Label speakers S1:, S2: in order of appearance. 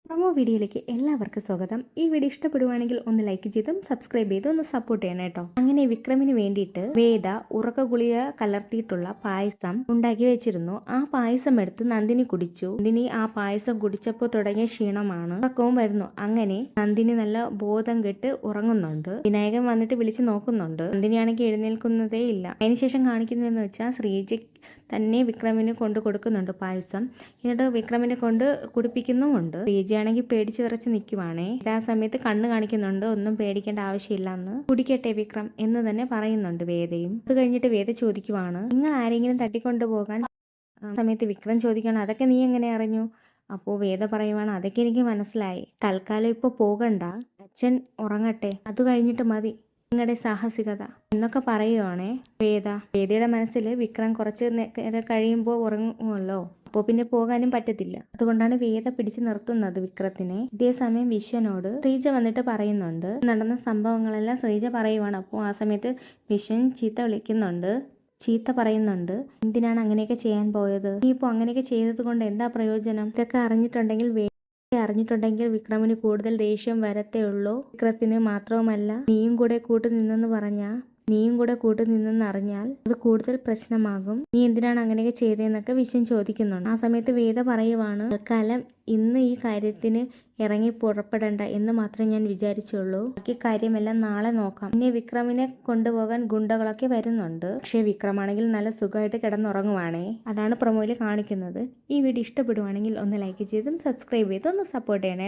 S1: Promo വീഡിയോയിലേക്ക് എല്ലാവർക്കും സ്വാഗതം. ഈ വീഡിയോ ഇഷ്ടപ്പെടുവാണെങ്കിൽ ഒന്ന് ലൈക്ക് ചെയ്തും സബ്സ്ക്രൈബ് ചെയ്തും ഒന്ന് സപ്പോർട്ട് ചെയ്യണം കേട്ടോ. അങ്ങനെ വിക്രമിന് വേണ്ടിയിട്ട് വേദ ഉറക്ക ഗുളിക കലർത്തിയിട്ടുള്ള പായസം ഉണ്ടാക്കി വെച്ചിരുന്നു. ആ പായസം എടുത്ത് നന്ദിനി കുടിച്ചു. നന്ദിനി ആ പായസം കുടിച്ചപ്പോൾ തുടങ്ങിയ ക്ഷീണമാണ്, ഉറക്കവും വരുന്നു. അങ്ങനെ നന്ദിനി നല്ല ബോധം കെട്ട് ഉറങ്ങുന്നുണ്ട്. വിനായകൻ വന്നിട്ട് വിളിച്ചു നോക്കുന്നുണ്ട്. നന്ദിനിയാണെങ്കിൽ എഴുന്നേൽക്കുന്നതേ ഇല്ല. അതിനുശേഷം കാണിക്കുന്നതെന്ന് വെച്ചാൽ ശ്രീജ തന്നെ വിക്രമിന് കൊണ്ട് കൊടുക്കുന്നുണ്ട് പായസം. എന്നിട്ട് വിക്രമിനെ കൊണ്ട് കുടിപ്പിക്കുന്നുമുണ്ട്. ശ്രീജയാണെങ്കിൽ പേടിച്ച് വിറച്ച് നിൽക്കുവാണേ. ആ സമയത്ത് കണ്ണ് കാണിക്കുന്നുണ്ട്, ഒന്നും പേടിക്കേണ്ട ആവശ്യമില്ലെന്ന്, കുടിക്കട്ടെ വിക്രം എന്ന് തന്നെ പറയുന്നുണ്ട് വേദയും. അത് കഴിഞ്ഞിട്ട് വേദ ചോദിക്കുവാണ്, നിങ്ങൾ ആരെങ്കിലും തട്ടിക്കൊണ്ടുപോകാൻ സമയത്ത് വിക്രം ചോദിക്കണം, അതൊക്കെ നീ എങ്ങനെ അറിഞ്ഞു? അപ്പോൾ വേദ പറയുവാണ്, അതൊക്കെ എനിക്ക് മനസ്സിലായി. തൽക്കാലം ഇപ്പൊ പോകണ്ട, അച്ഛൻ ഉറങ്ങട്ടെ, അത് കഴിഞ്ഞിട്ട് മതി നിങ്ങളുടെ സാഹസികത എന്നൊക്കെ പറയുവാണേ വേദയുടെ മനസ്സിൽ വിക്രം കുറച്ച് നേരം കഴിയുമ്പോൾ ഉറങ്ങുമല്ലോ, അപ്പോൾ പിന്നെ പോകാനും പറ്റത്തില്ല. അതുകൊണ്ടാണ് വേദ പിടിച്ചു നിർത്തുന്നത് വിക്രത്തിനെ. ഇതേസമയം വിശ്വനോട് ശ്രീജ വന്നിട്ട് പറയുന്നുണ്ട്, നടന്ന സംഭവങ്ങളെല്ലാം ശ്രീജ പറയുവാണ്. അപ്പോൾ ആ സമയത്ത് വിശ്വൻ ചീത്ത പറയുന്നുണ്ട്, എന്തിനാണ് അങ്ങനെയൊക്കെ ചെയ്യാൻ പോയത്? നീ ഇപ്പോൾ അങ്ങനെയൊക്കെ ചെയ്തത് കൊണ്ട് എന്താ പ്രയോജനം? ഇതൊക്കെ അറിഞ്ഞിട്ടുണ്ടെങ്കിൽ വിക്രമിന് കൂടുതൽ ദേഷ്യം വരത്തേ ഉള്ളൂ. വിക്രത്തിന് മാത്രവുമല്ല നീയും കൂടെ കൂട്ടു നിന്നെന്നറിഞ്ഞാൽ അത് കൂടുതൽ പ്രശ്നമാകും. നീ എന്തിനാണ് അങ്ങനെയൊക്കെ ചെയ്തതെന്നൊക്കെ വിശ്വൻ ചോദിക്കുന്നുണ്ട്. ആ സമയത്ത് വേദ പറയുവാണ്, തൽക്കാലം ഇന്ന് ഈ കാര്യത്തിന് ഇറങ്ങി പുറപ്പെടണ്ട എന്ന് മാത്രമേ ഞാൻ വിചാരിച്ചുള്ളൂ. ബാക്കി കാര്യമെല്ലാം നാളെ നോക്കാം. പിന്നെ വിക്രമിനെ കൊണ്ടുപോകാൻ ഗുണ്ടകളൊക്കെ വരുന്നുണ്ട്. പക്ഷേ വിക്രമാണെങ്കിൽ നല്ല സുഖമായിട്ട് കിടന്നുറങ്ങുവാണേ. അതാണ് പ്രൊമോയിൽ കാണിക്കുന്നത്. ഈ വീഡിയോ ഇഷ്ടപ്പെടുവാണെങ്കിൽ ഒന്ന് ലൈക്ക് ചെയ്തും സബ്സ്ക്രൈബ് ചെയ്തും ഒന്ന് സപ്പോർട്ട് ചെയ്യണേ.